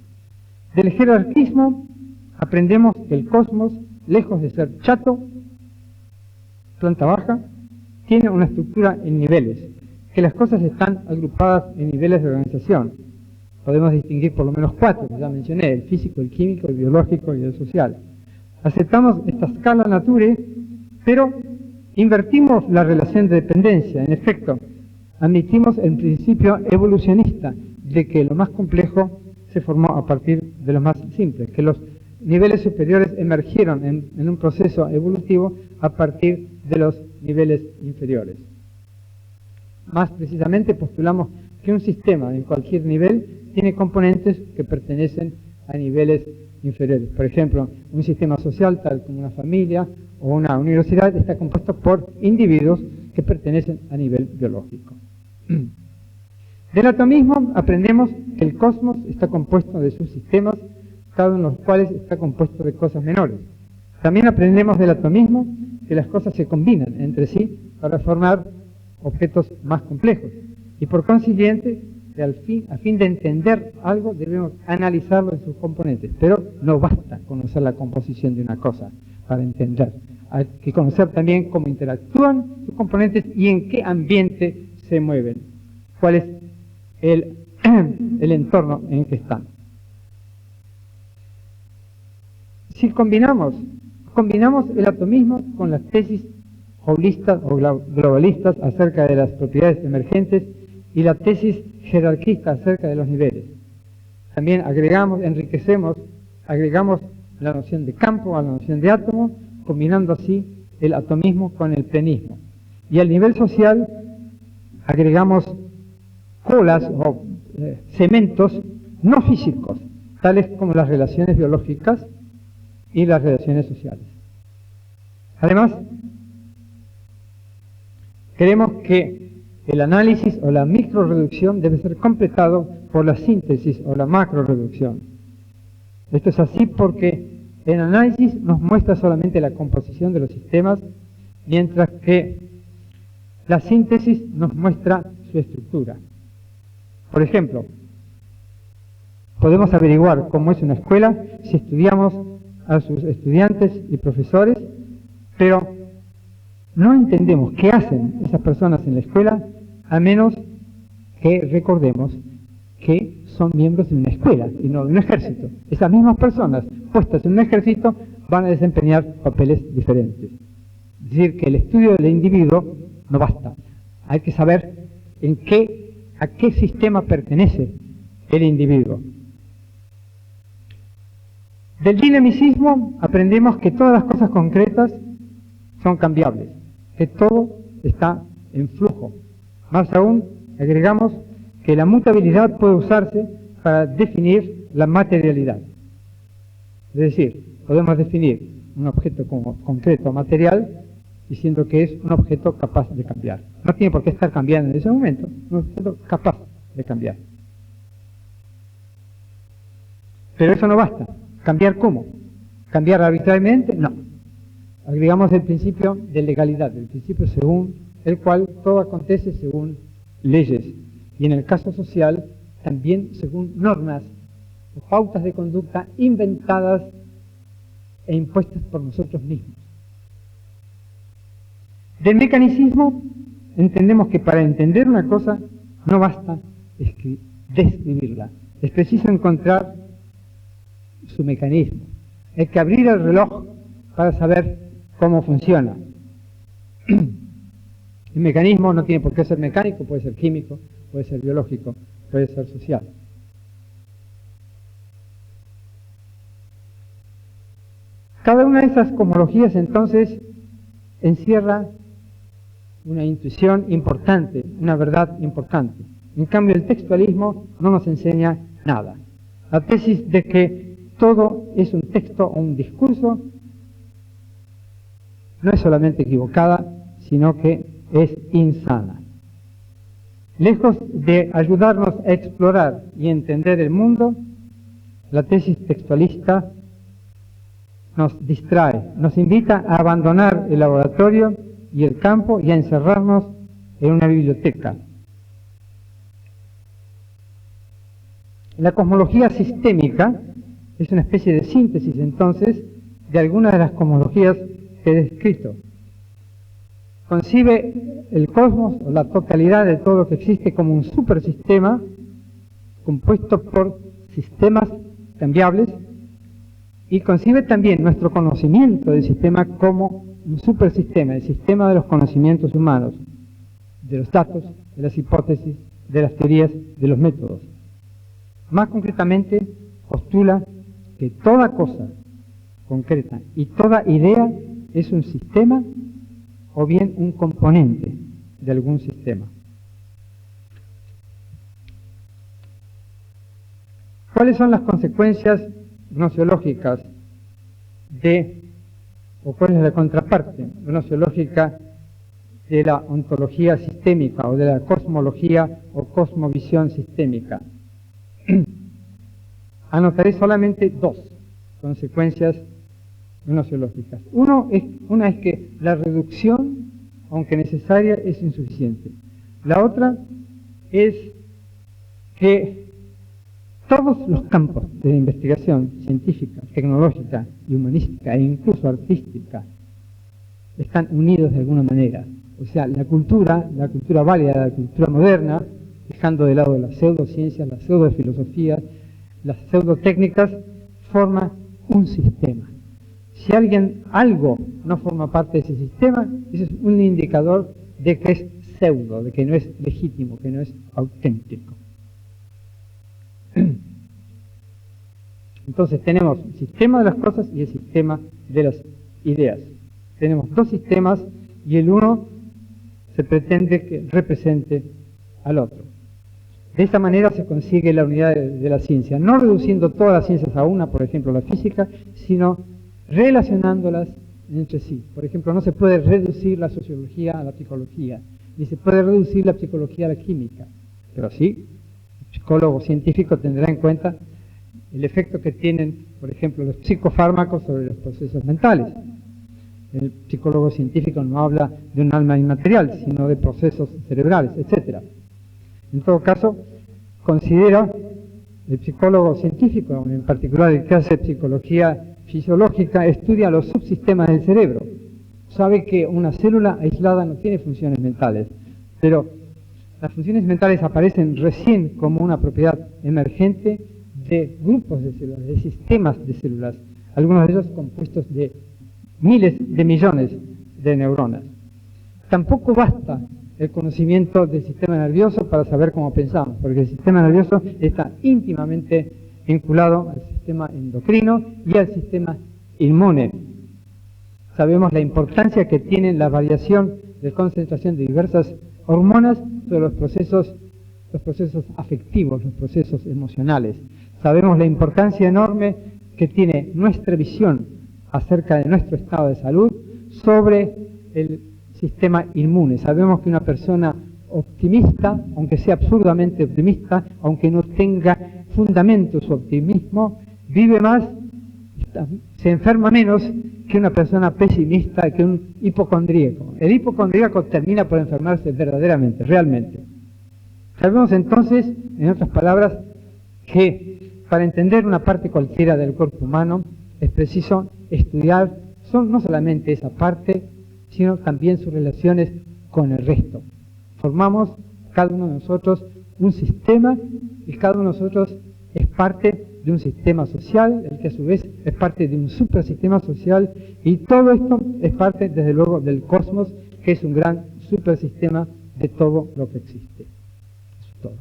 Speaker 2: Del jerarquismo aprendemos que el cosmos, lejos de ser chato, planta baja, tiene una estructura en niveles, que las cosas están agrupadas en niveles de organización. Podemos distinguir por lo menos 4, que ya mencioné: el físico, el químico, el biológico y el social. Aceptamos esta scala naturae, pero invertimos la relación de dependencia. En efecto, admitimos el principio evolucionista de que lo más complejo se formó a partir de lo más simple, que los niveles superiores emergieron en un proceso evolutivo a partir de los niveles inferiores. Más precisamente, postulamos que un sistema en cualquier nivel tiene componentes que pertenecen a niveles inferiores. Por ejemplo, un sistema social tal como una familia o una universidad está compuesto por individuos que pertenecen a nivel biológico. Del atomismo aprendemos que el cosmos está compuesto de subsistemas, cada uno de los cuales está compuesto de cosas menores. También aprendemos del atomismo que las cosas se combinan entre sí para formar objetos más complejos. Y por consiguiente, a fin de entender algo, debemos analizarlo en sus componentes. Pero no basta conocer la composición de una cosa para entender. Hay que conocer también cómo interactúan sus componentes y en qué ambiente se mueven. Cuál es el entorno en que están. Si combinamos el atomismo con las tesis holistas o globalistas acerca de las propiedades emergentes y la tesis jerarquista acerca de los niveles. También agregamos la noción de campo a la noción de átomo, combinando así el atomismo con el plenismo. Y al nivel social agregamos colas o cementos no físicos, tales como las relaciones biológicas y las relaciones sociales. Además, creemos que el análisis o la microreducción debe ser completado por la síntesis o la macroreducción. Esto es así porque el análisis nos muestra solamente la composición de los sistemas, mientras que la síntesis nos muestra su estructura. Por ejemplo, podemos averiguar cómo es una escuela si estudiamos a sus estudiantes y profesores, pero no entendemos qué hacen esas personas en la escuela a menos que recordemos que son miembros de una escuela y no de un ejército. Esas mismas personas puestas en un ejército van a desempeñar papeles diferentes. Es decir, que el estudio del individuo no basta. Hay que saber a qué sistema pertenece el individuo. Del dinamicismo aprendemos que todas las cosas concretas son cambiables, que todo está en flujo. Más aún, agregamos que la mutabilidad puede usarse para definir la materialidad. Es decir, podemos definir un objeto como concreto material diciendo que es un objeto capaz de cambiar. No tiene por qué estar cambiando en ese momento, un objeto capaz de cambiar. Pero eso no basta. ¿Cambiar cómo? ¿Cambiar arbitrariamente? No. Agregamos el principio de legalidad, el principio según el cual todo acontece según leyes. Y en el caso social, también según normas o pautas de conducta inventadas e impuestas por nosotros mismos. Del mecanicismo entendemos que para entender una cosa no basta describirla. Es preciso encontrar su mecanismo. Hay que abrir el reloj para saber cómo funciona. El mecanismo no tiene por qué ser mecánico, puede ser químico, puede ser biológico, puede ser social. Cada una de esas cosmologías entonces encierra una intuición importante, una verdad importante. En cambio, el textualismo no nos enseña nada. La tesis de que todo es un texto o un discurso no es solamente equivocada, sino que es insana. Lejos de ayudarnos a explorar y entender el mundo, la tesis textualista nos distrae, nos invita a abandonar el laboratorio y el campo y a encerrarnos en una biblioteca. La cosmología sistémica es una especie de síntesis entonces de algunas de las cosmologías que he descrito. Concibe el cosmos o la totalidad de todo lo que existe como un supersistema compuesto por sistemas cambiables y concibe también nuestro conocimiento del sistema como un supersistema, el sistema de los conocimientos humanos, de los datos, de las hipótesis, de las teorías, de los métodos. Más concretamente, postula que toda cosa concreta y toda idea es un sistema o bien un componente de algún sistema. ¿Cuáles son las consecuencias gnoseológicas o cuál es la contraparte gnoseológica de la ontología sistémica o de la cosmología o cosmovisión sistémica? Anotaré solamente dos consecuencias gnoseológicas. Una es que la reducción, aunque necesaria, es insuficiente. La otra es que todos los campos de investigación científica, tecnológica y humanística e incluso artística están unidos de alguna manera. O sea, la cultura válida, la cultura moderna, dejando de lado las pseudociencias, las pseudofilosofías, las pseudotécnicas, forma un sistema. Si algo no forma parte de ese sistema, ese es un indicador de que es pseudo, de que no es legítimo, que no es auténtico. Entonces tenemos el sistema de las cosas y el sistema de las ideas. Tenemos dos sistemas y el uno se pretende que represente al otro. De esta manera se consigue la unidad de la ciencia, no reduciendo todas las ciencias a una, por ejemplo la física, sino relacionándolas entre sí. Por ejemplo, no se puede reducir la sociología a la psicología, ni se puede reducir la psicología a la química, pero sí, el psicólogo científico tendrá en cuenta el efecto que tienen, por ejemplo, los psicofármacos sobre los procesos mentales. El psicólogo científico no habla de un alma inmaterial, sino de procesos cerebrales, etc. En todo caso, considera el psicólogo científico, en particular el que hace psicología fisiológica, estudia los subsistemas del cerebro. Sabe que una célula aislada no tiene funciones mentales, pero las funciones mentales aparecen recién como una propiedad emergente de grupos de células, de sistemas de células, algunos de ellos compuestos de miles de millones de neuronas. Tampoco basta el conocimiento del sistema nervioso para saber cómo pensamos, porque el sistema nervioso está íntimamente vinculado al sistema endocrino y al sistema inmune. Sabemos la importancia que tiene la variación de concentración de diversas hormonas sobre los procesos afectivos, los procesos emocionales. Sabemos la importancia enorme que tiene nuestra visión acerca de nuestro estado de salud sobre el sistema inmune. Sabemos que una persona optimista, aunque sea absurdamente optimista, aunque no tenga fundamento su optimismo, vive más, se enferma menos que una persona pesimista, que un hipocondríaco. El hipocondríaco termina por enfermarse verdaderamente, realmente. Sabemos entonces, en otras palabras, que para entender una parte cualquiera del cuerpo humano es preciso estudiar no solamente esa parte, sino también sus relaciones con el resto. Formamos cada uno de nosotros un sistema y cada uno de nosotros es parte de un sistema social, el que a su vez es parte de un supersistema social, y todo esto es parte, desde luego, del cosmos, que es un gran supersistema de todo lo que existe. Eso es todo.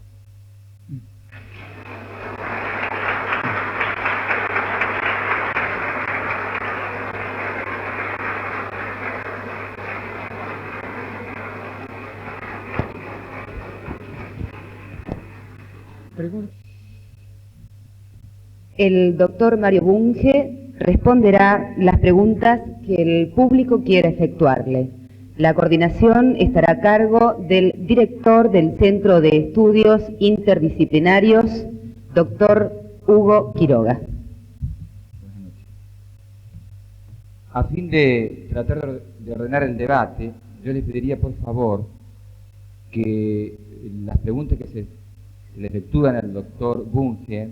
Speaker 2: ¿Pregunta?
Speaker 1: El doctor Mario Bunge responderá las preguntas que el público quiera efectuarle. La coordinación estará a cargo del director del Centro de Estudios Interdisciplinarios, doctor Hugo Quiroga.
Speaker 3: Buenas noches. A fin de tratar de ordenar el debate, yo le pediría por favor que las preguntas que se le efectúan al doctor Bunge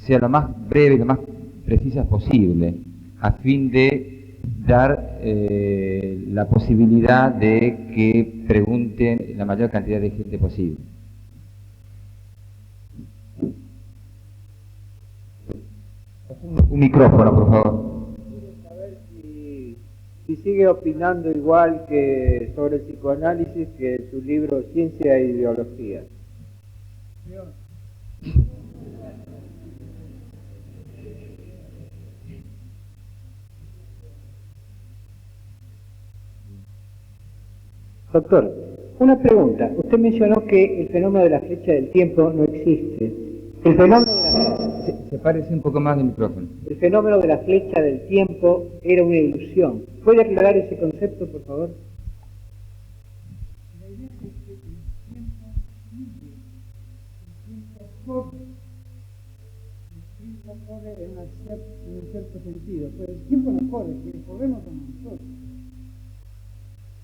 Speaker 3: sea lo más breve y lo más precisas posible, a fin de dar la posibilidad de que pregunten la mayor cantidad de gente posible. Un micrófono, por favor.
Speaker 4: Quiero saber si sigue opinando igual que sobre el psicoanálisis que en su libro Ciencia e Ideología.
Speaker 2: Doctor, una pregunta. Usted mencionó que el fenómeno de la flecha del tiempo no existe. El fenómeno de la
Speaker 3: Sepárese un poco más del micrófono.
Speaker 4: El fenómeno de la flecha del tiempo era una ilusión. ¿Puede aclarar ese concepto, por favor?
Speaker 2: La idea es que el tiempo fluye, el tiempo corre en un cierto sentido, pero el tiempo no corre, quienes corremos somos nosotros,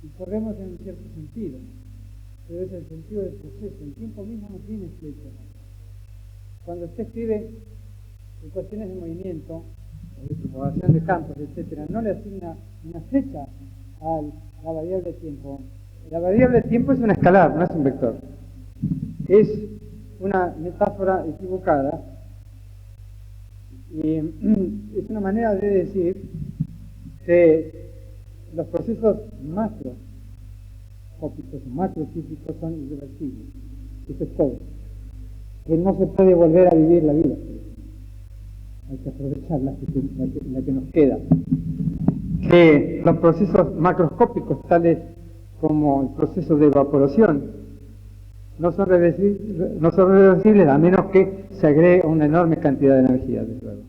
Speaker 2: y corremos en un cierto sentido, pero es el sentido del proceso. El tiempo mismo no tiene flecha. Cuando usted escribe en cuestiones de movimiento, o de propagación de campos, etcétera, no le asigna una flecha a la variable tiempo. La variable tiempo es un escalar, no es un vector. Es una metáfora equivocada y es una manera de decir que los procesos macroscópicos o macrotípicos son irreversibles. Eso es todo. Que no se puede volver a vivir la vida. Hay que aprovechar la que nos queda. Que los procesos macroscópicos, tales como el proceso de evaporación, no son reversibles a menos que se agregue una enorme cantidad de energía, desde luego.